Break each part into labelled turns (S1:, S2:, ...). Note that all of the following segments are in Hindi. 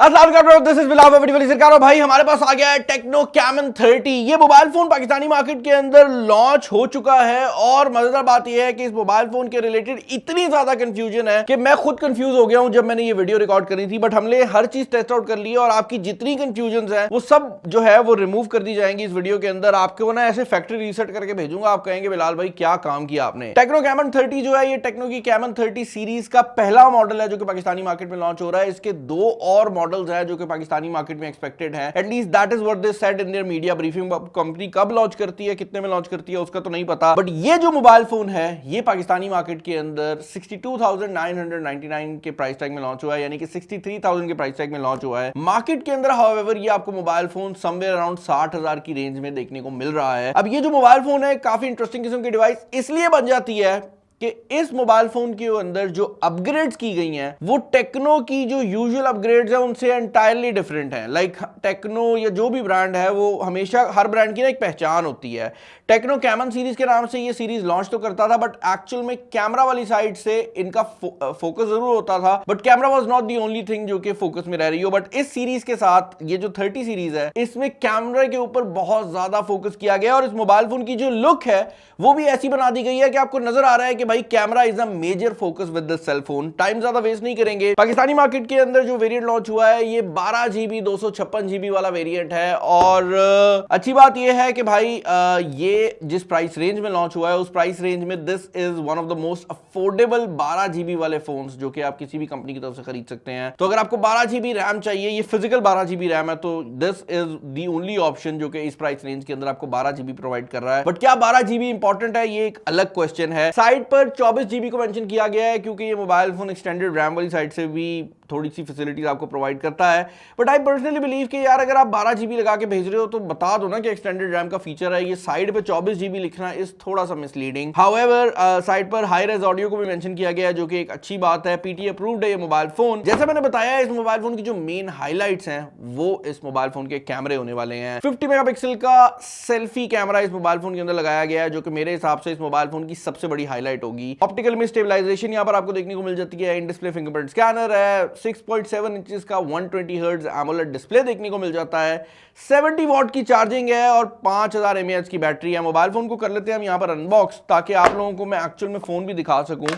S1: दिस इज बिलाल सरकार। भाई हमारे पास आ गया है टेक्नो कैमन 30। ये मोबाइल फोन पाकिस्तानी मार्केट के अंदर लॉन्च हो चुका है और मजेदार बात यह है कि इस मोबाइल फोन के रिलेटेड इतनी ज्यादा कंफ्यूजन है कि मैं खुद कंफ्यूज हो गया हूं जब मैंने ये वीडियो रिकॉर्ड करी थी। बट हमने हर चीज टेस्ट आउट कर ली है और आपकी जितनी कंफ्यूजन है वो सब जो है वो रिमूव कर दी जाएंगी इस वीडियो के अंदर। आपको ना ऐसे फैक्ट्री रीसेट करके भेजूंगा, आप कहेंगे बिलाल भाई क्या काम किया आपने। टेक्नो कैमन 30 जो है ये टेक्नो की कैमन 30 सीरीज का पहला मॉडल है जो कि पाकिस्तानी मार्केट में लॉन्च हो रहा है। इसके दो और मॉडल्स हैं जो कि पाकिस्तानी मार्केट में एक्सपेक्टेड है। At least that is what they said in their media briefing. Company कब लॉन्च करती है, कितने में लॉन्च करती है उसका तो नहीं पता, बट ये जो मोबाइल फोन है ये पाकिस्तानी मार्केट के अंदर 62,999 के प्राइस टैग में लॉन्च हुआ है, यानी कि 63,000 के प्राइस टैग में लॉन्च हुआ है। मार्केट के अंदर हाउएवर ये आपको मोबाइल फोन समवेयर अराउंड 60,000 की रेंज में देखने को मिल रहा है। अब ये जो मोबाइल फोन है काफी इंटरेस्टिंग किस्म की डिवाइस इसलिए बन जाती है कि इस मोबाइल फोन के अंदर जो अपग्रेड्स की गई हैं वो टेक्नो की जो यूजुअल अपग्रेड्स हैं उनसे एंटायरली डिफरेंट हैं। लाइक टेक्नो या जो भी ब्रांड है वो हमेशा हर ब्रांड की ना एक पहचान होती है। टेक्नो कैमन सीरीज के नाम से ये सीरीज लॉन्च तो करता था बट एक्चुअल में कैमरा वाली साइड से इनका फोकस जरूर होता था, but camera was not the only thing जो कि फोकस में रह रही हो। बट इस सीरीज के साथ ये जो 30 सीरीज है इसमें कैमरा के ऊपर बहुत ज्यादा फोकस किया गया और इस मोबाइल फोन की जो लुक है वो भी ऐसी बना दी गई है कि आपको नजर आ रहा है कि भाई camera is a major focus with the cell phone. Time ज्यादा वेस्ट नहीं करेंगे। पाकिस्तानी मार्केट के अंदर जो वेरिएंट लॉन्च हुआ है ये 12 GB 256 GB वाला वेरिएंट है और अच्छी बात यह है कि भाई ये जिस प्राइस रेंज में लॉन्च हुआ है उस प्राइस रेंज में this is one of the most affordable 12 GB वाले फोन्स जो कि आप किसी भी कंपनी की तरफ से खरीद सकते हैं। तो अगर आपको 12 GB रैम चाहिए, ये फिजिकल 12 GB रैम है, तो this is the only option जो कि इस प्राइस रेंज के अंदर आपको 12 GB प्रोवाइड कर रहा है। बट क्या 12 GB इंपॉर्टेंट है, ये एक अलग क्वेश्चन है। साइड पर 24 GB को मेंशन किया गया है क्योंकि ये मोबाइल फोन एक्सटेंडेड रैम वाली साइड से भी थोड़ी सी फैसिलिटीज आपको प्रोवाइड करता है। बट आई पर्सनली बिलीव कि यार अगर आप 12 GB लगा के भेज रहे हो तो बता दो ना कि एक्सटेंडेड रैम का फीचर है। ये साइड पे 24 GB लिखना इस थोड़ा सा मिसलीडिंग। हाउएवर साइड पर हाई रेज ऑडियो को भी मेंशन किया गया है जो कि एक अच्छी बात है। पीटी अप्रूव्ड है ये मोबाइल फोन। जैसा मैंने बताया इस मोबाइल फोन की जो मेन हाईलाइट्स हैं वो इस मोबाइल फोन के कैमरे होने वाले हैं। 50 मेगापिक्सल का सेल्फी कैमरा इस मोबाइल फोन के अंदर लगाया गया है जो कि मेरे हिसाब से इस मोबाइल फोन की सबसे बड़ी हाईलाइट होगी। ऑप्टिकल में स्टेबलाइजेशन यहां पर आपको देखने को मिल जाती है। इन डिस्प्ले फिंगरप्रिंट स्कैनर है। 6.7 इंचेस का 120 हर्ट्ज एमोलेड डिस्प्ले देखने को मिल जाता है। 70 वॉट की चार्जिंग है और 5000 mAh की बैटरी है। मोबाइल फोन को कर लेते हैं हम यहाँ पर अनबॉक्स ताकि आप लोगों को मैं एक्चुअल में फोन भी दिखा सकूं।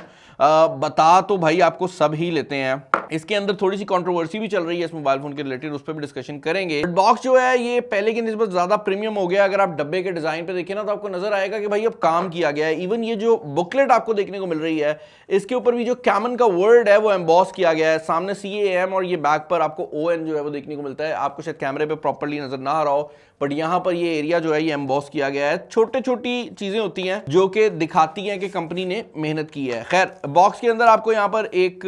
S1: बता तो भाई आपको सब ही लेते हैं। इसके अंदर थोड़ी सी कंट्रोवर्सी भी चल रही है इस मोबाइल फोन के रिलेटेड, उस पर भी डिस्कशन करेंगे। बॉक्स जो है ये पहले की निस्बत ज्यादा प्रीमियम हो गया। अगर आप डब्बे के डिजाइन पे देखें ना तो आपको नजर आएगा कि भाई अब काम किया गया है। इवन ये जो बुकलेट आपको देखने को मिल रही है इसके ऊपर भी जो कैमन का वर्ड है वो एम्बॉस किया गया है। सामने CAM और ये बैक पर आपको ON जो है वो देखने को मिलता है। आपको शायद कैमरे पे प्रॉपर्ली नजर ना आ रहा हो बट यहाँ पर ये एरिया जो है ये एम्बॉस किया गया है। छोटे छोटी चीजें होती हैं जो कि दिखाती हैं कि कंपनी ने मेहनत की है। खैर बॉक्स के अंदर आपको यहाँ पर एक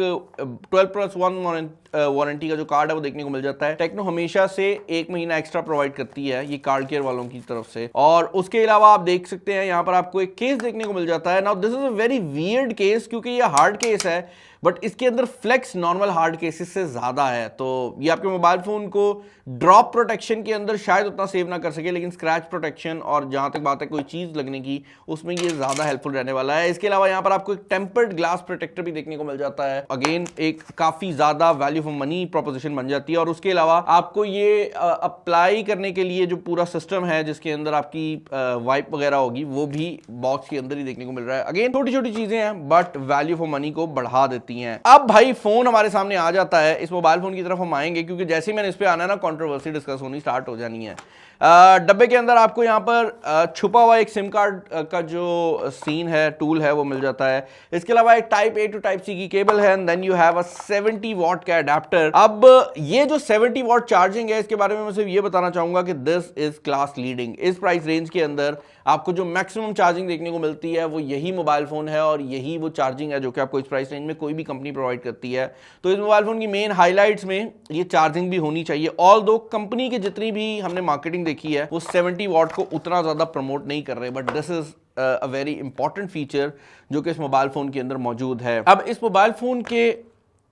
S1: 12+1 वारंटी का जो कार्ड है वो देखने को मिल जाता है। टेक्नो हमेशा से 1 महीना एक्स्ट्रा प्रोवाइड करती है ये कार्ड केयर वालों की तरफ से। और उसके अलावा आप देख सकते हैं यहाँ पर आपको एक केस देखने को मिल जाता है। Now this is a very weird case क्योंकि ये हार्ड केस है बट इसके अंदर फ्लेक्स नॉर्मल हार्ड केसेस से ज्यादा है। तो ये आपके मोबाइल फोन को ड्रॉप प्रोटेक्शन के अंदर शायद उतना सेव ना कर सके लेकिन स्क्रैच प्रोटेक्शन और जहां तक बात है कोई चीज लगने की उसमें ये ज्यादा हेल्पफुल रहने वाला है। इसके अलावा यहाँ पर आपको एक टेम्पर्ड ग्लास प्रोटेक्टर भी देखने को मिल जाता है। अगेन एक काफी ज्यादा वैल्यू फॉर मनी प्रोपोजिशन बन जाती है। और उसके अलावा आपको ये अप्लाई करने के लिए जो पूरा सिस्टम है जिसके अंदर आपकी वाइप वगैरह होगी वो भी बॉक्स के अंदर ही देखने को मिल रहा है। अगेन छोटी छोटी चीजें हैं बट वैल्यू फॉर मनी को बढ़ा देती हैं। अब भाई फोन हमारे सामने आ जाता है। इस मोबाइल फोन की तरफ हम आएंगे क्योंकि जैसे ही मैंने इस पे आना है ना कंट्रोवर्सी डिस्कस होनी स्टार्ट हो जानी है। डब्बे के अंदर आपको यहाँ पर छुपा हुआ एक सिम कार्ड का जो सीन है टूल है वो मिल जाता है। इसके अलावा एक type A to type C की केबल है and then you have a 70 watt का अडेप्टर। अब ये जो 70 वॉट चार्जिंग है इसके बारे में मैं सिर्फ ये बताना चाहूंगा कि दिस इज क्लास लीडिंग। इस प्राइस रेंज के अंदर आपको जो मैक्सिमम चार्जिंग देखने को मिलती है वो यही मोबाइल फोन है और यही वो चार्जिंग है जो कि आपको इस प्राइस रेंज में कोई भी कंपनी प्रोवाइड करती है। तो इस मोबाइल फोन की मेन हाईलाइट्स में ये चार्जिंग भी होनी चाहिए। ऑल दो कंपनी की जितनी भी हमने मार्केटिंग देखी है वो 70 वॉट को उतना ज्यादा प्रमोट नहीं कर रहे but this is a very important feature जो कि इस मोबाइल फोन के अंदर मौजूद है। अब इस मोबाइल फोन के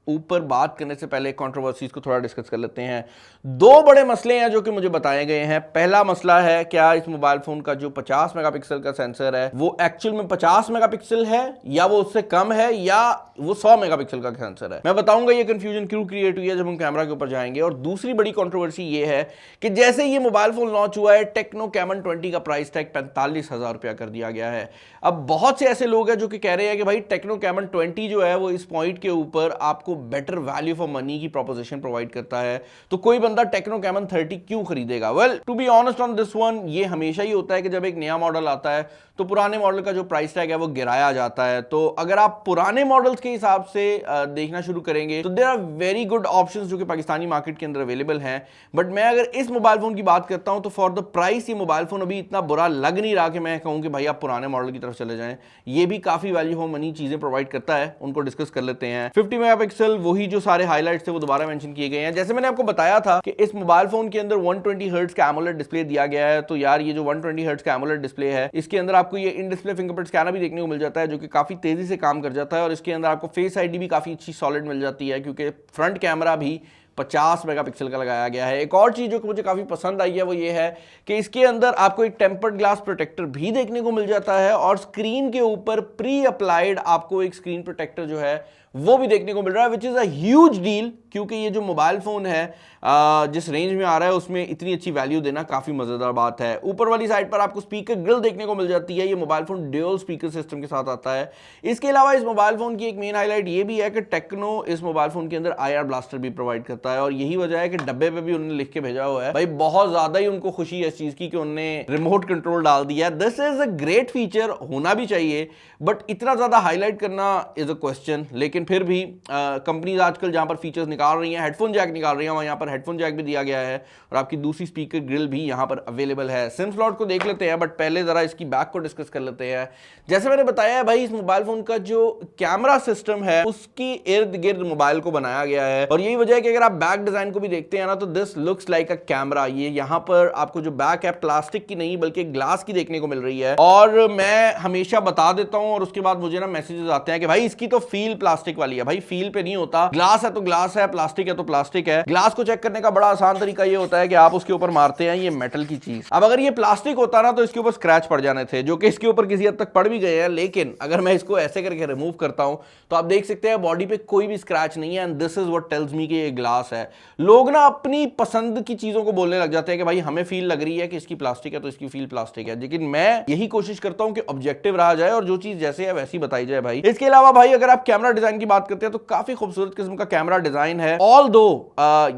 S1: ऊपर बात करने से पहले कंट्रोवर्सीज को थोड़ा डिस्कस कर लेते हैं। दो बड़े मसले हैं जो कि मुझे बताए गए हैं। पहला मसला है, क्या इस मोबाइल फोन का जो 50 मेगापिक्सल का सेंसर है वो एक्चुअल में 50 मेगापिक्सल है या वो उससे कम है या वो 100 मेगापिक्सल का सेंसर है। मैं बताऊंगा ये कंफ्यूजन क्यों क्रिएट हुई है जब हम कैमरा के ऊपर जाएंगे। और दूसरी बड़ी कंट्रोवर्सी ये है कि जैसे ये मोबाइल फोन लॉन्च हुआ है, टेक्नो कैमन 20 का प्राइस टैग 45,000 रुपया कर दिया गया है। अब बहुत से ऐसे लोग हैं जो कि कह रहे हैं कि भाई टेक्नो कैमन 20 जो है वो इस पॉइंट के ऊपर आपको बेटर वैल्यू फॉर मनी की प्रोपोजिशन प्रोवाइड करता है, तो कोई बंदा टेक्नो कैमन 30 क्यों खरीदेगा। Well, to be honest on this one, ये हमेशा ही होता है कि जब एक नया मॉडल आता है तो पुराने मॉडल का जो प्राइस टैग है वो गिराया जाता है। तो अगर आप पुराने मॉडल्स के हिसाब से देखना शुरू करेंगे तो there are very good options जो कि पाकिस्तानी मार्केट के अंदर अवेलेबल हैं। बट मैं अगर इस मोबाइल फोन की बात करता हूं तो फॉर द प्राइस ये मोबाइल फोन अभी इतना बुरा लग नहीं रहा कि मैं कहूं कि भाई आप पुराने मॉडल की तरफ चले जाएं। ये भी काफी वैल्यू फॉर मनी चीजें प्रोवाइड करता है, उनको डिस्कस कर लेते हैं। 50 मेगापिक्सल, वही जो सारे हाइलाइट्स थे वो दोबारा मेंशन किए गए हैं। जैसे मैंने आपको बताया था कि इस मोबाइल फोन के अंदर 120 हर्ट्ज का एमोलेड डिस्प्ले दिया गया है। तो यार ये जो 120 हर्ट्ज का एमोलेड डिस्प्ले है, इसके अंदर आपको ये इन डिस्प्ले फिंगरप्रिंट स्कैनर भी देखने को मिल जाता है जो कि काफी तेजी से काम कर जाता है। और इसके अंदर आपको फेस आईडी भी काफी अच्छी सॉलिड मिल जाती है क्योंकि फ्रंट कैमरा भी 50 मेगापिक्सल का लगाया गया है। एक और चीज जो कि मुझे काफी पसंद आई है वो ये है कि इसके अंदर आपको एक टेम्पर्ड ग्लास प्रोटेक्टर भी देखने को मिल जाता है और स्क्रीन के ऊपर प्री अप्लाइड आपको एक स्क्रीन प्रोटेक्टर जो है वो भी देखने को मिल रहा है, which is a huge deal, क्योंकि ये जो मोबाइल फोन है जिस रेंज में आ रहा है उसमें इतनी अच्छी वैल्यू देना काफी मजेदार बात है। ऊपर वाली साइड पर आपको स्पीकर ग्रिल देखने को मिल जाती है। ये mobile phone dual speaker system के साथ आता है। इसके अलावा इस मोबाइल फोन की एक मेन हाईलाइट ये भी है कि टेक्नो इस मोबाइल फोन के अंदर IR ब्लास्टर भी प्रोवाइड करता है और यही वजह है कि डब्बे पे भी उन्होंने लिख के भेजा हुआ है। भाई बहुत ज्यादा ही उनको खुशी है इस चीज की कि उन्होंने रिमोट कंट्रोल डाल दिया। This is a great feature, होना भी चाहिए, बट इतना ज्यादा हाईलाइट करना इज अ क्वेश्चन। लेकिन फिर भी कंपनीज आजकल जहां पर फीचर्स निकाल रही हैं, हेडफोन जैक निकाल रही हैं, वहां यहाँ पर हेडफोन जैक भी दिया गया है और आपकी दूसरी स्पीकर ग्रिल भी यहां पर अवेलेबल है। सिम स्लॉट को देख लेते हैं, बट पहले जरा इसकी बैक को डिस्कस कर लेते हैं। जैसे मैंने बताया है भाई, इस मोबाइल फोन का जो कैमरा सिस्टम है उसकी इर्द गिर्द मोबाइल को बनाया गया है और यही वजह है कि अगर आप बैक डिजाइन को भी देखते हैं ना तो this looks like a camera. ये यहाँ पर आपको जो बैक है प्लास्टिक की नहीं बल्कि ग्लास की देखने को मिल रही है। और मैं हमेशा बता देता हूं और उसके बाद मुझे ना मैसेजेस आते हैं कि भाई इसकी तो फील प्लास्टिक वाली है। भाई फील पे नहीं होता, ग्लास है तो ग्लास है, प्लास्टिक है तो प्लास्टिक है। ग्लास को चेक करने का बड़ा आसान तरीका ये होता है कि आप उसके ऊपर मारते हैं ये मेटल की चीज। अब अगर ये प्लास्टिक होता ना तो इसके ऊपर स्क्रैच पड़ जाने थे, जो कि इसके ऊपर किसी हद तक पड़ भी गए हैं। लेकिन अगर मैं इसको ऐसे करके रिमूव करता हूं तो आप देख सकते हैं बॉडी पे कोई भी स्क्रैच नहीं है। And this is what tells me कि ये ग्लास है। लोग ना अपनी पसंद की चीजों को बोलने लग जाते हैं कि भाई हमें फील लग रही है कि इसकी प्लास्टिक है तो इसकी फील प्लास्टिक है, लेकिन मैं यही कोशिश करता हूं कि ऑब्जेक्टिव रहा जाए और जो चीज जैसे है वैसी बताई जाए भाई। इसके अलावा भाई अगर आप कैमरा डिजाइन की बात करते हैं तो काफी खूबसूरत किस्म का कैमरा डिजाइन है। ऑल दो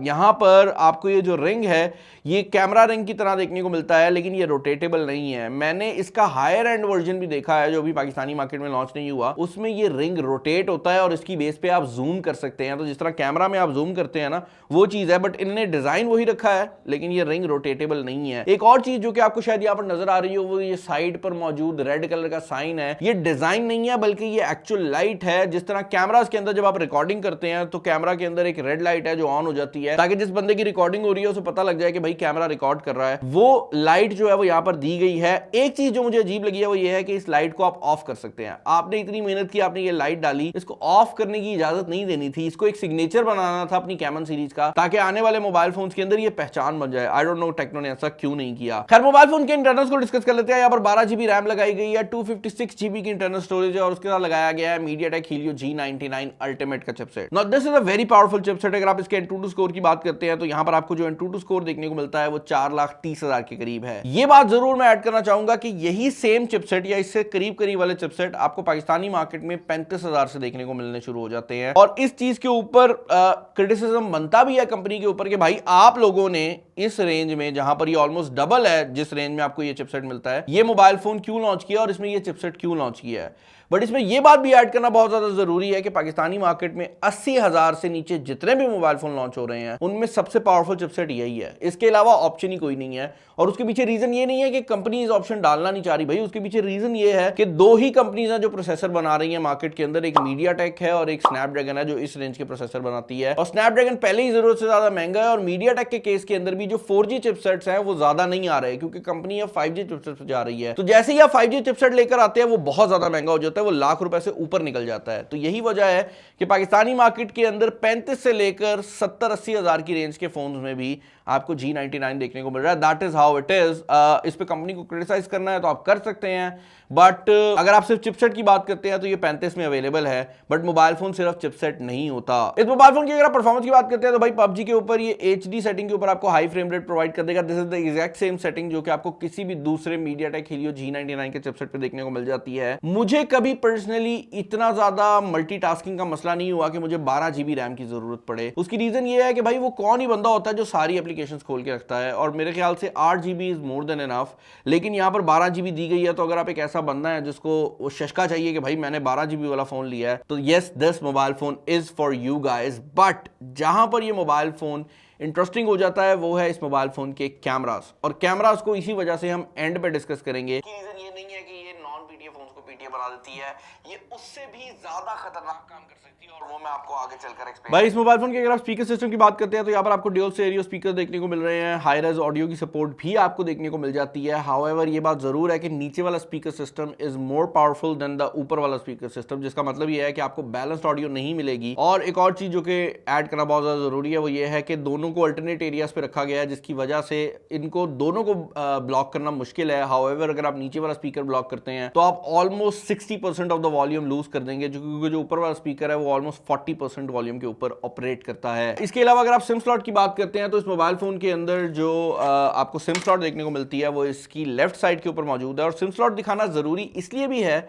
S1: यहां पर आपको ये जो रिंग है ये कैमरा रिंग की तरह देखने को मिलता है, लेकिन ये रोटेटेबल नहीं है। मैंने इसका हायर एंड वर्जन भी देखा है जो भी पाकिस्तानी मार्केट में लॉन्च नहीं हुआ, उसमें ये रिंग रोटेट होता है और इसकी बेस पे आप जूम कर सकते हैं। तो जिस तरह कैमरा में आप जूम करते हैं ना वो चीज है, बट इन्होंने डिजाइन वही रखा है लेकिन ये रिंग रोटेटेबल नहीं है। एक और चीज जो कि आपको शायद यहाँ पर नजर आ रही हो वो ये साइड पर मौजूद रेड कलर का साइन है। ये डिजाइन नहीं है बल्कि ये एक्चुअल लाइट है। जिस तरह कैमरास के अंदर जब आप रिकॉर्डिंग करते हैं तो कैमरा के अंदर एक रेड लाइट है जो ऑन हो जाती है ताकि जिस बंदे की रिकॉर्डिंग हो रही है उसे पता लग जाए कि भाई कैमरा रिकॉर्ड कर रहा है। वो लाइट जो है वो यहां पर दी गई है। एक चीज जो मुझे अजीब लगी है वो ये है कि इस लाइट को आप ऑफ कर सकते हैं। आपने इतनी मेहनत की, आपने ये लाइट डाली, इसको ऑफ करने की इजाजत नहीं देनी थी। इसको एक सिग्नेचर बनाना था अपनी कैमन सीरीज का ताकि आने वाले मोबाइल फोन्स के अंदर ये पहचान बन जाए। आई डोंट नो टेक्नो ने ऐसा क्यों नहीं किया। खैर मोबाइल फोन के इंटरनल्स को डिस्कस कर लेते हैं। यहाँ पर 12 GB रैम लगाई गई है, 256 GB की इंटरनल स्टोरेज है और उसके साथ लगाया गया है MediaTek Helio G99 अल्टीमेट का chipset. Now this is a very powerful chipset. अगर आप इसके Antutu स्कोर की बात करते हैं तो यहाँ पर आपको जो Antutu स्कोर देखने को मिलता है वो 4,30,000 के करीब है। ये बात जरूर मैं ऐड करना चाहूंगा कि यही सेम चिपसेट या इससे करीब करीब वाले चिपसेट आपको पाकिस्तानी मार्केट में 35,000 से देखने को मिलने शुरू हो जाते हैं। और इस चीज के ऊपर क्रिटिसिज्म बनता भी है कंपनी के ऊपर कि भाई आप लोगों ने इस रेंज में, जहां पर ये ऑलमोस्ट डबल है जिस रेंज में आपको ये चिपसेट मिलता है, ये मोबाइल फोन क्यों लॉन्च किया और इसमें ये चिपसेट क्यों लॉन्च किया है। बट इसमें यह बात भी ऐड करना बहुत ज्यादा जरूरी है कि पाकिस्तानी मार्केट में 80,000 से नीचे जितने भी मोबाइल फोन लॉन्च हो रहे हैं उनमें सबसे पावरफुल चिपसेट यही है। इसके अलावा ऑप्शन ही कोई नहीं है। और उसके पीछे रीजन ये नहीं है कि कंपनी इस ऑप्शन डालना नहीं चाह रही भाई, उसके पीछे रीजन ये है कि दो ही कंपनीज हैं जो प्रोसेसर बना रही है मार्केट के अंदर, एक MediaTek है और एक स्नैपड्रैगन है जो इस रेंज के प्रोसेसर बनाती है। और स्नैपड्रैगन पहले ही जरूरत से ज्यादा महंगा है और MediaTek के केस के अंदर भी जो 4G चिपसेट्स हैं वो ज्यादा नहीं आ रहे क्योंकि कंपनी अब 5G चिपसेट पे जा रही है। तो जैसे ही आप 5G चिपसेट लेकर आते हैं वो बहुत ज्यादा महंगा हो जाता जाता है वो लाख रुपए से ऊपर निकल जाता है। तो यही वजह है कि पाकिस्तानी मार्केट के अंदर 35 से लेकर 70-80 हज़ार की रेंज के फोन में भी आपको G99 देखने को मिल रहा है। That is how it is. इस पे कंपनी को क्रिटिसाइज करना है तो आप कर सकते हैं, बट अगर आप सिर्फ चिपसेट की बात करते हैं तो ये 35 में अवेलेबल है। बट मोबाइल फोन सिर्फ चिपसेट नहीं होता। इस मोबाइल फोन की अगर आप परफॉर्मेंस की बात करते हैं तो भाई PUBG के ऊपर ये HD सेटिंग के ऊपर आपको हाई फ्रेम रेट प्रोवाइड कर देगा। This is the exact same setting जो कि आपको किसी भी दूसरे MediaTek Helio G99 के चिपसेट पे देखने को मिल जाती है। मुझे कभी पर्सनली इतना ज्यादा मल्टीटास्किंग का मसला नहीं हुआ कि मुझे 12 GB रैम की जरूरत पड़े। उसकी रीजन ये है कि भाई वो कौन ही बंदा होता है जो सारी एप्लीकेशंस खोल के रखता है, और मेरे ख्याल से 8 GB is more than enough. लेकिन यहाँ पर 12 GB दी गई है, तो अगर आप एक ऐसा बंदा है जिसको वो शशका चाहिए कि भाई मैंने 12 GB वाला फोन लिया है, तो yes this mobile phone is for you guys. But जहां पर ये मोबाइल फोन इंटरेस्टिंग हो जाता है वो है इस मोबाइल फोन के कैमरास, और कैमरास को इसी वजह से हम एंड पे डिस्कस करेंगे। रीजन ये नहीं है कि ये नॉन पीटीए फोन्स को पीटीए बना देती है, ये उससे भी ज्यादा खतरनाक काम कर सकती है, और वो मैं आपको आगे चलकर एक्सप्लेन। भाई इस मोबाइल फोन की अगर आप स्पीकर सिस्टम की बात करते हैं तो यहाँ पर आपको ड्यूल स्टीरियो स्पीकर देखने को मिल रहे हैं। हाई रेज ऑडियो की सपोर्ट भी आपको देखने को मिल जाती है। हाउएवर ये बात जरूर है कि नीचे वाला speaker system is more powerful than the ऊपर वाला स्पीकर सिस्टम, जिसका मतलब ये है कि आपको बैलेंस्ड ऑडियो नहीं मिलेगी। और एक और चीज जो कि ऐड करना बहुत ज्यादा जरूरी है वो ये है कि दोनों को अल्टरनेट एरियाज पे रखा गया है, जिसकी वजह से इनको दोनों को ब्लॉक करना मुश्किल है। हाउएवर अगर आप नीचे वाला स्पीकर ब्लॉक करते हैं तो आप almost 60% of the volume lose कर देंगे, क्योंकि जो ऊपर वाला स्पीकर है वो ऑलमोस्ट 40% वॉल्यूम के ऊपर ऑपरेट करता है। इसके अलावा अगर आप सिम स्लॉट की बात करते हैं तो इस मोबाइल फोन के अंदर जो आपको सिम स्लॉट देखने को मिलती है वो इसकी लेफ्ट साइड के ऊपर मौजूद है। और सिम स्लॉट दिखाना जरूरी इसलिए भी है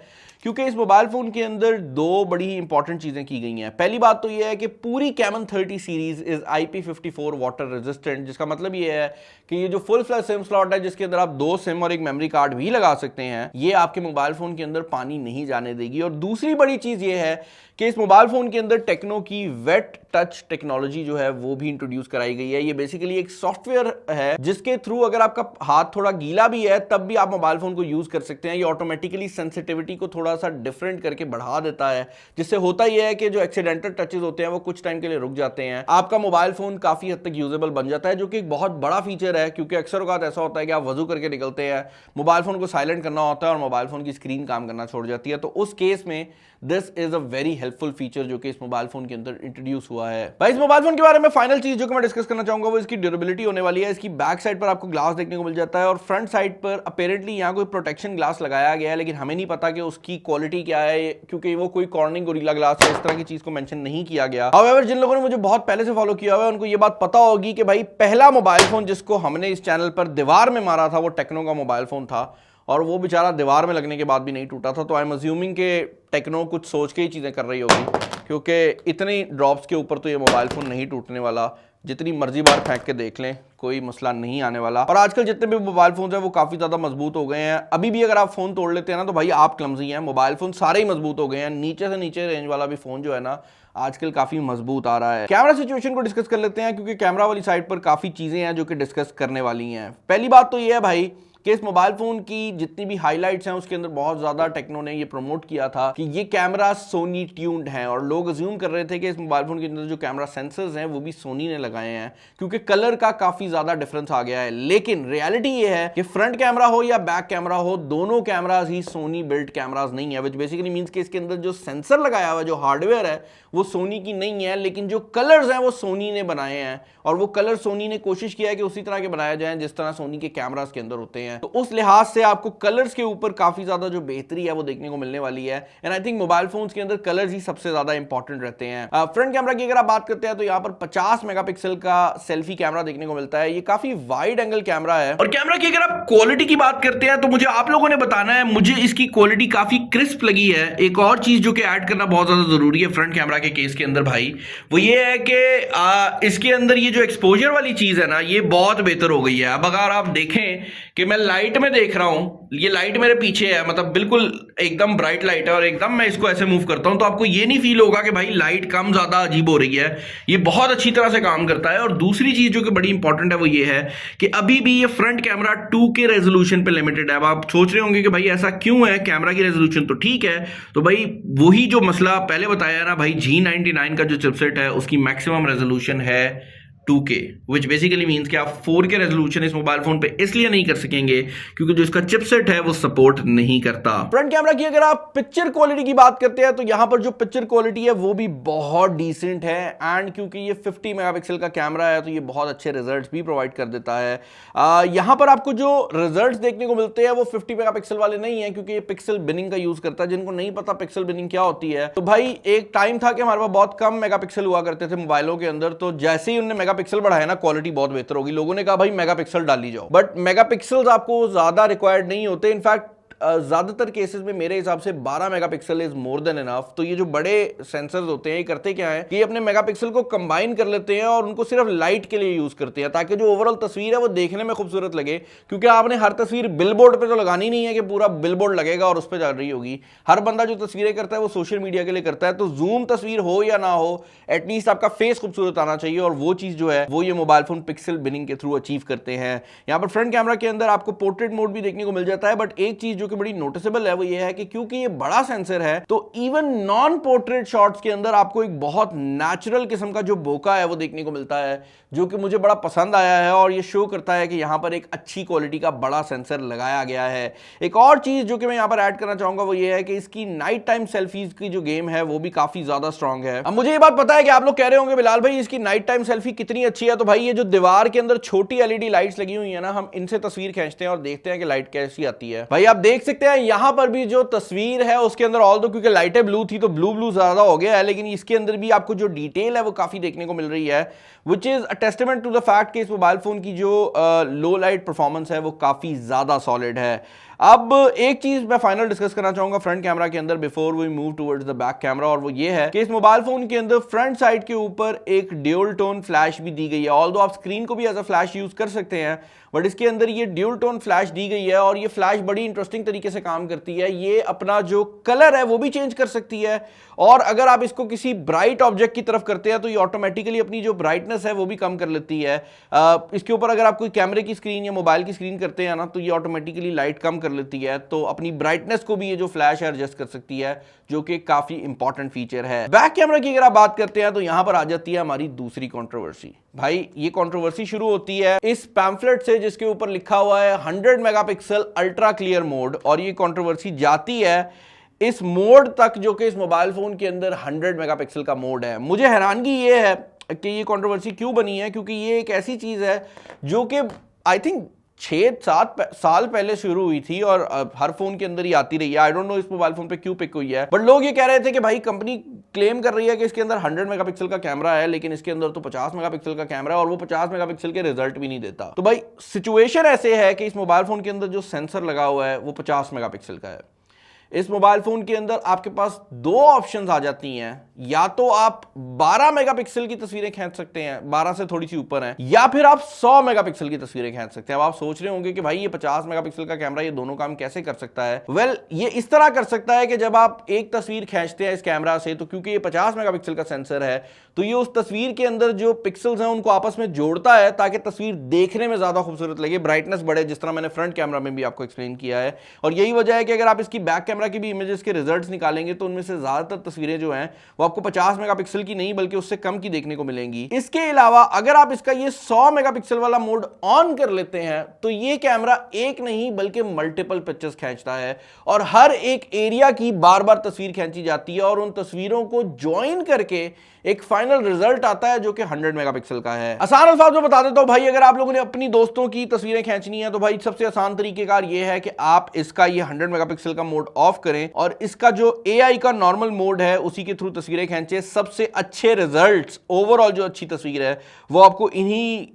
S1: क्योंकि इस मोबाइल फोन के अंदर दो बड़ी ही इंपॉर्टेंट चीजें की गई हैं। पहली बात तो यह है कि पूरी Camon 30 series is IP54 water resistant, जिसका मतलब यह है कि ये जो फुल फ्लैश सिम स्लॉट है जिसके अंदर आप 2 सिम और एक मेमोरी कार्ड भी लगा सकते हैं, ये आपके मोबाइल फोन के अंदर पानी नहीं जाने देगी। और दूसरी बड़ी चीज ये है कि इस मोबाइल फोन के अंदर टेक्नो की वेट टच टेक्नोलॉजी जो है वो भी इंट्रोड्यूस कराई गई है। ये बेसिकली एक सॉफ्टवेयर है जिसके थ्रू अगर आपका हाथ थोड़ा गीला भी है तब भी आप मोबाइल फोन को यूज कर सकते हैं। ये ऑटोमेटिकली सेंसिटिविटी को थोड़ा सा डिफरेंट करके बढ़ा देता है, जिससे होता यह है कि जो एक्सीडेंटल टचेस होते हैं वो कुछ टाइम के लिए रुक जाते हैं, आपका मोबाइल फोन काफी हद तक यूजेबल बन जाता है, जो कि एक बहुत बड़ा फीचर है। क्योंकि अक्सर औकात ऐसा होता है कि आप वजू करके निकलते हैं, मोबाइल फोन को साइलेंट करना होता है और मोबाइल फोन की स्क्रीन काम करना छोड़ जाती है। तो उस केस में this is a very helpful feature जो कि इस मोबाइल फोन के अंदर इंट्रोड्यूस हुआ है। भाई इस मोबाइल फोन के बारे में फाइनल चीज जो कि मैं डिस्कस करना चाहूंगा वो इसकी ड्यूरेबिलिटी होने वाली है। इसकी बैक साइड पर आपको ग्लास देखने को मिल जाता है और फ्रंट साइड पर अपेरेंटली यहाँ कोई प्रोटेक्शन ग्लास लगाया गया है, लेकिन हमें नहीं पता कि उसकी क्वालिटी क्या है, क्योंकि वो कोई कॉर्निंग गोरिल्ला ग्लास है, इस तरह की चीज को मेंशन नहीं किया गया। हाउएवर जिन लोगों ने मुझे बहुत पहले से फॉलो किया हुआ है उनको ये बात पता होगी कि भाई पहला मोबाइल फोन जिसको हमने इस चैनल पर दीवार में मारा था वो टेक्नो का मोबाइल फोन था, और वो बेचारा दीवार में लगने के बाद भी नहीं टूटा था। तो I am assuming K techno कुछ सोच के ही चीज़ें कर रही होगी, क्योंकि इतनी ड्रॉप्स के ऊपर तो ये मोबाइल फ़ोन नहीं टूटने वाला। जितनी मर्जी बार फेंक के देख लें कोई मसला नहीं आने वाला। और आजकल जितने भी मोबाइल फोन हैं वो काफ़ी ज़्यादा मजबूत हो गए हैं। अभी भी अगर आप फ़ोन तोड़ लेते हैं ना तो भाई आप क्लमजी हैं, मोबाइल फ़ोन सारे ही मजबूत हो गए हैं। नीचे से नीचे रेंज वाला भी फ़ोन जो है ना आजकल काफ़ी मजबूत आ रहा है। कैमरा सिचुएशन को डिस्कस कर लेते हैं, क्योंकि कैमरा वाली साइड पर काफ़ी चीज़ें हैं जो कि डिस्कस करने वाली हैं। पहली बात तो ये है भाई कि इस मोबाइल फोन की जितनी भी हाइलाइट्स हैं उसके अंदर बहुत ज्यादा टेक्नो ने ये प्रमोट किया था कि ये कैमरा सोनी ट्यून्ड हैं, और लोग अज्यूम कर रहे थे कि इस मोबाइल फोन के अंदर जो कैमरा सेंसर्स हैं वो भी सोनी ने लगाए हैं, क्योंकि कलर का काफी ज्यादा डिफरेंस आ गया है। लेकिन रियलिटी ये है कि फ्रंट कैमरा हो या बैक कैमरा हो, दोनों कैमराज ही सोनी बिल्ट कैमराज नहीं है, विच बेसिकली मींस कि इसके अंदर जो सेंसर लगाया हुआ है, जो हार्डवेयर है वो सोनी की नहीं है, लेकिन जो कलर्स हैं वो सोनी ने बनाए हैं, और वो कलर सोनी ने कोशिश किया है कि उसी तरह के बनाए जाएं जिस तरह सोनी के कैमरास के अंदर होते हैं। तो उस लिहाज से आपको कलर्स के ऊपर काफी ज्यादा जो बेहतरी है वो देखने को मिलने वाली है। And I think mobile phones के अंदर कलर्स ही सबसे ज्यादा इंपॉर्टेंट रहते हैं। फ्रंट कैमरा की अगर आप बात करते हैं तो यहाँ पर 50 मेगापिक्सल का सेल्फी कैमरा देखने को मिलता है। ये काफी वाइड एंगल कैमरा है। और कैमरा की अगर आप क्वालिटी की बात करते हैं तो मुझे आप लोगों ने बताना है, मुझे इसकी क्वालिटी काफी क्रिस्प लगी है। एक और चीज जो कि ऐड करना बहुत ज्यादा जरूरी है फ्रंट कैमरा के केस के अंदर भाई, वो ये है कि इसके अंदर ये जो एक्सपोजर वाली चीज है ना ये बहुत बेहतर हो गई है। अब अगर आप देखें कि मैं लाइट में देख रहा हूं, ये लाइट मेरे पीछे है, मतलब बिल्कुल एकदम ब्राइट लाइट है, और एकदम मैं इसको ऐसे मूव करता हूं तो आपको ये नहीं फील होगा कि भाई लाइट कम ज्यादा अजीब हो रही है। ये बहुत अच्छी तरह से काम करता है। और दूसरी चीज जो कि बड़ी इंपॉर्टेंट है वो ये है कि अभी भी ये फ्रंट कैमरा 2K रेजोल्यूशन पे लिमिटेड है। अब आप सोच रहे होंगे कि भाई ऐसा क्यों है, कैमरा की रेजोल्यूशन तो ठीक है। तो भाई वही जो मसला पहले बताया ना भाई, G99 का जो चिपसेट है उसकी मैक्सिमम रेजोल्यूशन है 2K, which basically means कि आप 4K रेजोल्यूशन इस मोबाइल फोन पे इसलिए नहीं कर सकेंगे क्योंकि जो इसका चिपसेट है वो सपोर्ट नहीं करता। फ्रंट कैमरा की अगर आप पिक्चर क्वालिटी की बात करते हैं तो यहां पर जो पिक्चर क्वालिटी है वो भी बहुत डिसेंट है, एंड क्योंकि ये 50 मेगापिक्सल का कैमरा है तो ये बहुत अच्छे रिजल्ट्स भी प्रोवाइड कर देता है। यहां पर आपको जो रिजल्ट्स देखने को मिलते हैं वो 50 मेगापिक्सल वाले नहीं है क्योंकि ये पिक्सल बिनिंग का यूज करता है। जिनको नहीं पता पिक्सल बिनिंग क्या होती है, तो भाई एक टाइम था कि हमारे पास बहुत कम मेगापिक्सल हुआ करते थे मोबाइलों के अंदर, तो जैसे ही उन्होंने मेगापिक्सल बढ़ाया ना क्वालिटी बहुत बेहतर होगी, लोगों ने कहा भाई मेगापिक्सल डाल ली जाओ। बट मेगापिक्सल्स आपको ज्यादा रिक्वायर्ड नहीं होते, इनफैक्ट ज्यादातर केसेस में मेरे हिसाब से 12 megapixel is more than enough. तो ये जो बड़े सेंसर्स होते हैं ये करते क्या है कि अपने मेगापिक्सल को कंबाइन कर लेते हैं और उनको सिर्फ लाइट के लिए यूज करते हैं ताकि जो ओवरऑल तस्वीर है वो देखने में खूबसूरत लगे। क्योंकि आपने हर तस्वीर बिलबोर्ड पे तो लगानी नहीं है कि पूरा बिलबोर्ड लगेगा और उस पर चल रही होगी। हर बंदा जो तस्वीरें करता है वो सोशल मीडिया के लिए करता है, तो जूम तस्वीर हो या ना हो एटलीस्ट आपका फेस खूबसूरत आना चाहिए, और वो चीज जो है वो ये मोबाइल फोन पिक्सल बिनिंग के थ्रू अचीव करते हैं। यहाँ पर फ्रंट कैमरा के अंदर आपको पोर्ट्रेट मोड भी देखने को मिल जाता है, बट एक चीज जो कि बड़ी नोटिसेबल है वो ये है कि क्योंकि ये बड़ा सेंसर है तो इवन नॉन पोर्ट्रेट शॉट्स के अंदर आपको एक बहुत नेचुरल किस्म का जो बोका है वो देखने को मिलता है, जो कि मुझे बड़ा पसंद आया है और ये शो करता है कि यहां पर एक अच्छी क्वालिटी का बड़ा सेंसर लगाया गया है। एक और चीज जो कि मैं यहां पर ऐड करना चाहूंगा वो ये है कि इसकी नाइट टाइम सेल्फीज की जो गेम है वो भी काफी ज्यादा स्ट्रांग है। अब मुझे ये बात पता है कि आप लोग कह रहे होंगे बिलाल भाई इसकी नाइट टाइम सेल्फी कितनी अच्छी है, तो भाई ये जो दीवार के अंदर छोटी एलईडी लाइट्स लगी हुई है ना, हम इनसे तस्वीर खींचते हैं और देखते हैं कि लाइट कैसी आती है। भाई आप देख सकते हैं यहां पर भी जो तस्वीर है उसके अंदर ऑल दो क्योंकि लाइटें ब्लू थी तो ब्लू ब्लू ज्यादा हो गया है, लेकिन इसके अंदर भी आपको जो डिटेल है वो काफी देखने को मिल रही है, which is a testament to the fact कि इस मोबाइल फोन की जो लो लाइट परफॉर्मेंस है वो काफी ज्यादा सॉलिड है। अब एक चीज मैं फाइनल डिस्कस करना चाहूंगा फ्रंट कैमरा के अंदर before we move towards the back camera, और वो ये है कि इस मोबाइल फोन के अंदर फ्रंट साइड के ऊपर एक ड्यूल टोन फ्लैश भी दी गई है। ऑल्दो आप स्क्रीन को भी एज अ फ्लैश यूज कर सकते हैं, बट इसके अंदर ये ड्यूल टोन फ्लैश दी गई है और ये फ्लैश बड़ी इंटरेस्टिंग तरीके से काम करती है। ये अपना जो कलर है वो भी चेंज कर सकती है, और अगर आप इसको किसी ब्राइट ऑब्जेक्ट की तरफ करते हैं तो ये ऑटोमेटिकली अपनी जो ब्राइटनेस है वो भी कम कर लेती है। इसके ऊपर अगर आप कोई कैमरे की स्क्रीन या मोबाइल की स्क्रीन करते हैं ना तो ये ऑटोमेटिकली लाइट कम कर लेती है, तो अपनी ब्राइटनेस को भी ये जो फ्लैश है एडजस्ट कर सकती है, जो कि काफी इंपॉर्टेंट फीचर है। बैक कैमरा की अगर आप बात करते हैं तो यहां पर आ जाती है हमारी दूसरी कंट्रोवर्सी। भाई ये कंट्रोवर्सी शुरू होती है इस पैम्फलेट से जिसके ऊपर लिखा हुआ है 100 मेगापिक्सल अल्ट्रा क्लियर मोड, और ये कंट्रोवर्सी जाती है इस मोड तक जो कि इस मोबाइल फोन के अंदर 100 मेगापिक्सल का मोड है। मुझे हैरानगी ये है कि ये कंट्रोवर्सी क्यों बनी है, क्योंकि ये एक ऐसी चीज है जो कि आई थिंक 6-7 साल पहले शुरू हुई थी और हर फोन के अंदर ही आती रही है। आई डोंट नो इस मोबाइल फोन पे क्यों पिक हुई है, बट लोग ये कह रहे थे कि भाई कंपनी क्लेम कर रही है कि इसके अंदर 100 मेगापिक्सल का कैमरा है, लेकिन इसके अंदर तो 50 मेगापिक्सल का कैमरा है और वो 50 मेगापिक्सल के रिजल्ट भी नहीं देता। तो भाई सिचुएशन ऐसे है कि इस मोबाइल फोन के अंदर जो सेंसर लगा हुआ है वो 50 मेगापिक्सल का है। इस मोबाइल फोन के अंदर आपके पास दो ऑप्शंस आ जाती हैं, या तो आप 12 मेगापिक्सल की तस्वीरें खींच सकते हैं, 12 से थोड़ी सी ऊपर हैं, या फिर आप 100 मेगापिक्सल की तस्वीरें खींच सकते हैं। अब आप सोच रहे होंगे कि भाई ये 50 मेगापिक्सल का कैमरा ये दोनों काम कैसे कर सकता है। वेल, ये इस तरह कर सकता है कि जब आप एक तस्वीर खींचते हैं इस कैमरा से, तो क्योंकि ये 50 मेगापिक्सल का सेंसर है तो ये उस तस्वीर के अंदर जो पिक्सल्स हैं उनको आपस में जोड़ता है ताकि तस्वीर देखने में ज्यादा खूबसूरत लगे, ब्राइटनेस बढ़े, जिस तरह मैंने फ्रंट कैमरा में भी आपको एक्सप्लेन किया है। और यही वजह है कि अगर आप इसकी बैक कैमरा की भी इमेजेस के रिजल्ट्स निकालेंगे तो उनमें से ज्यादातर तस्वीरें जो हैं वो आपको 50 मेगापिक्सल की नहीं बल्कि उससे कम की देखने को मिलेंगी। इसके अलावा अगर आप इसका ये 100 मेगापिक्सल वाला मोड ऑन कर लेते हैं तो ये कैमरा एक नहीं बल्कि मल्टीपल पिक्चर्स खींचता है और हर एक एरिया की बार बार तस्वीर खींची जाती है और उन तस्वीरों को ज्वाइन करके एक फाइनल रिजल्ट आता है जो कि 100 मेगापिक्सल का है। आसान अल्फाज में बता देता हूं भाई, अगर आप लोगों ने अपनी दोस्तों की तस्वीरें खींचनी है तो भाई सबसे आसान तरीकेकार ये है कि आप इसका ये 100 मेगापिक्सल का मोड ऑफ करें और इसका जो AI का नॉर्मल मोड है उसी के थ्रू तस्वीरें खींचे। सबसे अच्छे रिजल्ट्स, ओवरऑल जो अच्छी तस्वीर है वो आपको इन्हीं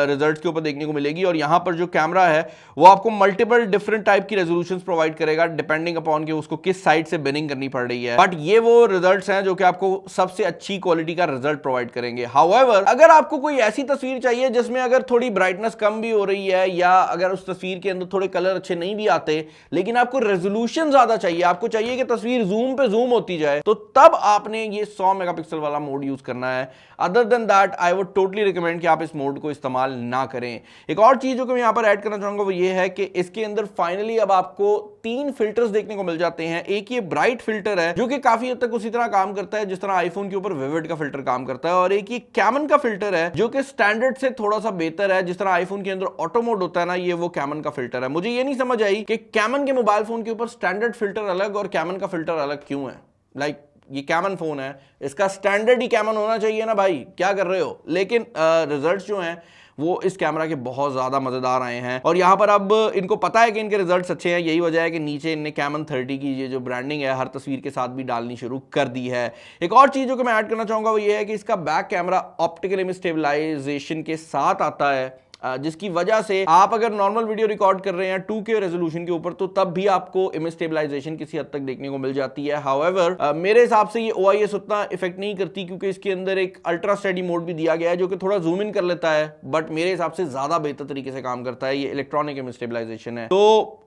S1: रिजल्ट्स के ऊपर देखने को मिलेगी। और यहां पर जो कैमरा है वो आपको मल्टीपल डिफरेंट टाइप की रेजोल्यूशंस प्रोवाइड करेगा डिपेंडिंग अपॉन कि उसको किस साइड से बिनिंग करनी पड़ रही है। बट ये वो रिजल्ट्स हैं जो कि आपको सबसे अच्छी क्वालिटी का रिजल्ट प्रोवाइड करेंगे। हाउएवर, अगर आपको कोई ऐसी तस्वीर चाहिए जिसमें अगर थोड़ी ब्राइटनेस कम भी हो रही है या अगर उस तस्वीर के अंदर थोड़े कलर अच्छे नहीं भी आते लेकिन आपको रेजोल्यूशन ज्यादा चाहिए, आपको चाहिए कि तस्वीर जूम पे जूम होती जाए, तो तब आपने ये 100 मेगापिक्सल वाला मोड यूज करना है। Other than that I would totally recommend कि आप इस मोड को इस्तेमाल ना करें। एक और चीज जो कि मैं यहां पर ऐड करना चाहूंगा वो ये है कि इसके अंदर फाइनली अब आपको तीन फिल्टर्स देखने को मिल जाते हैं। एक ये ब्राइट फिल्टर है जो कि काफी हद तक उसी तरह काम करता है जिस तरह आईफोन के ऊपर विविड का फिल्टर काम करता है, और एक ये कैमन का फिल्टर है जो कि स्टैंडर्ड से थोड़ा सा बेहतर है। जिस तरह आईफोन के अंदर ऑटो मोड होता है ना, ये वो कैमन का फिल्टर है। मुझे ये नहीं समझ आई कि कैमन के मोबाइल फोन के ऊपर स्टैंडर्ड फिल्टर अलग और कैमन का फिल्टर अलग क्यों है। लाइक ये कैमन फोन है, इसका स्टैंडर्ड ही कैमन होना चाहिए ना भाई, क्या कर रहे हो। लेकिन रिजल्ट्स जो हैं वो इस कैमरा के बहुत ज़्यादा मज़ेदार आए हैं, और यहाँ पर अब इनको पता है कि इनके रिजल्ट्स अच्छे हैं। यही वजह है कि नीचे इनने कैमन 30 की ये जो ब्रांडिंग है हर तस्वीर के साथ भी डालनी शुरू कर दी है। एक और चीज़ जो कि मैं ऐड करना चाहूँगा वो ये है कि इसका back camera optical image stabilisation के साथ आता है, जिसकी वजह से आप अगर नॉर्मल वीडियो रिकॉर्ड कर रहे हैं 2K रेजोल्यूशन के ऊपर तो तब भी आपको इमेज स्टेबलाइजेशन किसी हद तक देखने को मिल जाती है। हाउएवर मेरे हिसाब से ये OIS उतना इफेक्ट नहीं करती, क्योंकि इसके अंदर एक अल्ट्रा स्टेडी मोड भी दिया गया है जो कि थोड़ा जूम इन कर लेता है, बट मेरे हिसाब से ज्यादा बेहतर तरीके से काम करता है। ये इलेक्ट्रॉनिक इमेज स्टेबलाइजेशन है। तो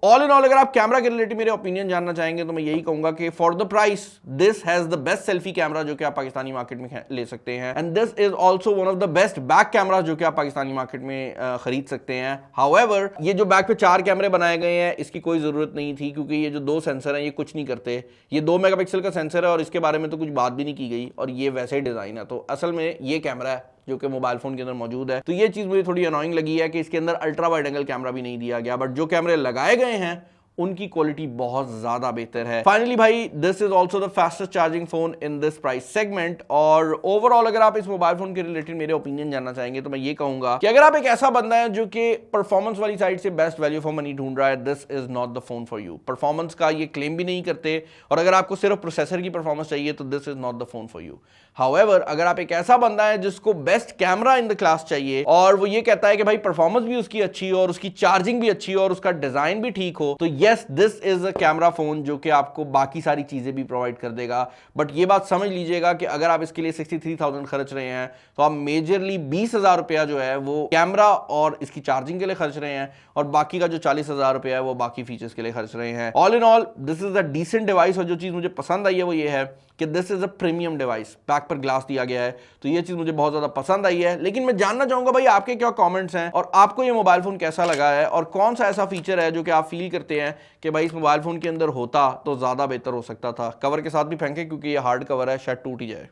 S1: ऑल इन ऑल अगर आप कैमरा के रिलेटेड मेरे ओपिनियन जानना चाहेंगे तो मैं यही कहूंगा कि for the price this has the best selfie camera जो कि आप पाकिस्तानी मार्केट में ले सकते हैं, and this is also one of the best back camera जो कि आप पाकिस्तानी मार्केट में खरीद सकते हैं। हाउएवर ये जो बैक पे 4 कैमरे बनाए गए हैं इसकी कोई जरूरत नहीं थी, क्योंकि ये जो 2 सेंसर हैं ये कुछ नहीं करते। ये 2 मेगापिक्सल का सेंसर है और इसके बारे में तो कुछ बात भी नहीं की गई, और ये वैसे ही डिजाइन है। तो असल में ये कैमरा है जो कि मोबाइल फोन के अंदर मौजूद है। तो ये चीज मुझे थोड़ी अनोइंग लगी है कि इसके अंदर अल्ट्रा वाइड एंगल कैमरा भी नहीं दिया गया, बट जो कैमरे लगाए गए हैं उनकी क्वालिटी बहुत ज्यादा बेहतर है। फाइनली भाई this is also the fastest charging phone in this price segment. और ओवरऑल अगर आप इस मोबाइल फोन के रिलेटेड मेरे ओपिनियन जानना चाहेंगे तो मैं ये कहूंगा कि अगर आप एक ऐसा बंदा है जो कि परफॉर्मेंस वाली साइड से बेस्ट वैल्यू फॉर मनी ढूंढ रहा है, this is not the phone for you. Performance का ये क्लेम भी नहीं करते, और अगर आपको सिर्फ प्रोसेसर की परफॉर्मेंस चाहिए तो this is not the phone for you. However अगर आप एक ऐसा बंदा है जिसको best camera in the class चाहिए और वो ये कहता है कि भाई परफॉर्मेंस भी उसकी अच्छी हो और उसकी चार्जिंग भी अच्छी हो और उसका डिजाइन भी ठीक हो, तो yes this is a camera phone जो कि आपको बाकी सारी चीजें भी प्रोवाइड कर देगा। बट ये बात समझ लीजिएगा कि अगर आप इसके लिए 63,000 खर्च रहे हैं तो आप मेजरली 20,000 रुपया जो है वो कैमरा और इसकी चार्जिंग के लिए खर्च रहे हैं, और बाकी का जो 40,000 रुपया है वो बाकी फीचर्स के लिए खर्च रहे हैं। All in all this is a decent device, और जो चीज मुझे पसंद आई है वो ये है कि this is a premium device. Back पर ग्लास दिया गया है, तो ये चीज मुझे बहुत ज्यादा पसंद आई है। लेकिन मैं जानना चाहूंगा भाई आपके क्या कमेंट्स हैं, और आपको ये मोबाइल फोन कैसा लगा है, और कौन सा ऐसा फीचर है जो कि आप फील करते हैं कि भाई इस मोबाइल फोन के अंदर होता तो ज्यादा बेहतर हो सकता था। कवर के साथ भी फेंके क्योंकि ये हार्ड कवर है, शायद टूट ही जाए।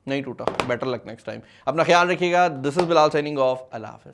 S1: नहीं टूटा, बेटर लक नेक्स्ट टाइम। अपना ख्याल रखिएगा। This is Bilal signing off. Allah Hafiz.